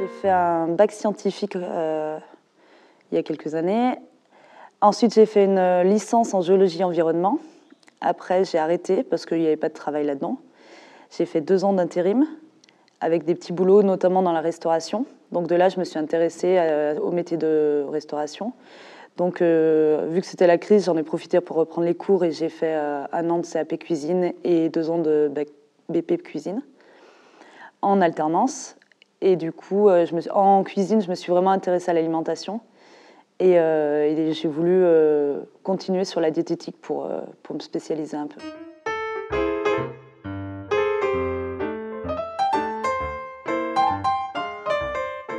J'ai fait un bac scientifique il y a quelques années. Ensuite, j'ai fait une licence en géologie et environnement. Après, j'ai arrêté parce qu'il n'y avait pas de travail là-dedans. J'ai fait 2 ans d'intérim avec des petits boulots, notamment dans la restauration. Donc de là, je me suis intéressée au métier de restauration. Donc, vu que c'était la crise, j'en ai profité pour reprendre les cours et j'ai fait 1 an de CAP cuisine et 2 ans de BP cuisine en alternance. Et du coup, en cuisine, je me suis vraiment intéressée à l'alimentation. Et j'ai voulu continuer sur la diététique pour me spécialiser un peu.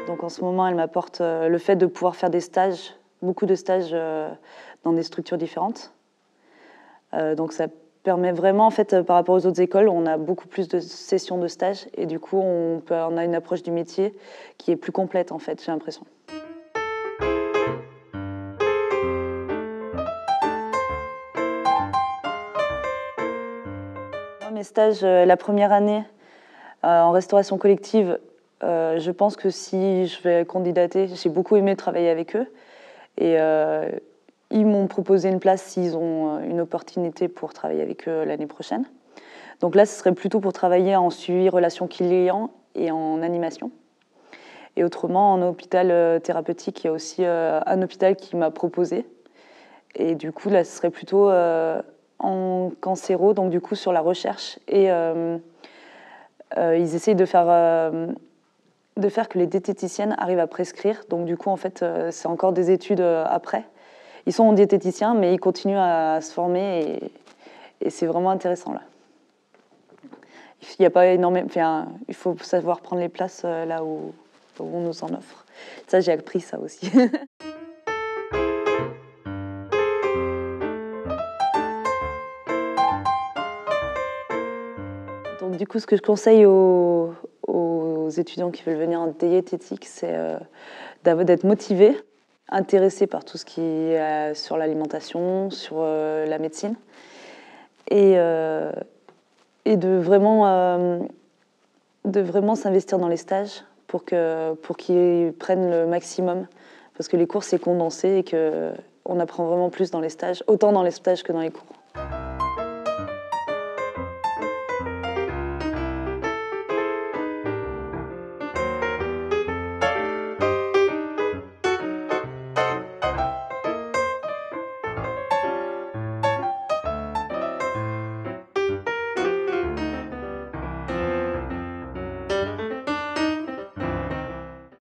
Donc en ce moment, elle m'apporte le fait de pouvoir faire des stages, beaucoup de stages dans des structures différentes. Donc ça permet vraiment, en fait, par rapport aux autres écoles, on a beaucoup plus de sessions de stages et du coup, on a une approche du métier qui est plus complète, en fait, j'ai l'impression. Dans mes stages, la première année en restauration collective, je pense que si je vais candidater, j'ai beaucoup aimé travailler avec eux. Et ils m'ont proposé une place s'ils ont une opportunité pour travailler avec eux l'année prochaine. Donc là, ce serait plutôt pour travailler en suivi relation client et en animation. Et autrement, en hôpital thérapeutique, il y a aussi un hôpital qui m'a proposé. Et du coup, là, ce serait plutôt en cancéro, donc du coup sur la recherche. Et ils essayent de faire que les diététiciennes arrivent à prescrire. Donc du coup, en fait, c'est encore des études après. Ils sont diététiciens, mais ils continuent à se former et c'est vraiment intéressant là. Il y a pas énormément, enfin, il faut savoir prendre les places là où on nous en offre. Ça, j'ai appris ça aussi. Donc du coup, ce que je conseille aux étudiants qui veulent venir en diététique, c'est d'être motivés, intéressés par tout ce qui est sur l'alimentation, sur la médecine, et de vraiment s'investir dans les stages pour qu'ils prennent le maximum, parce que les cours c'est condensé et qu'on apprend vraiment plus dans les stages, autant dans les stages que dans les cours.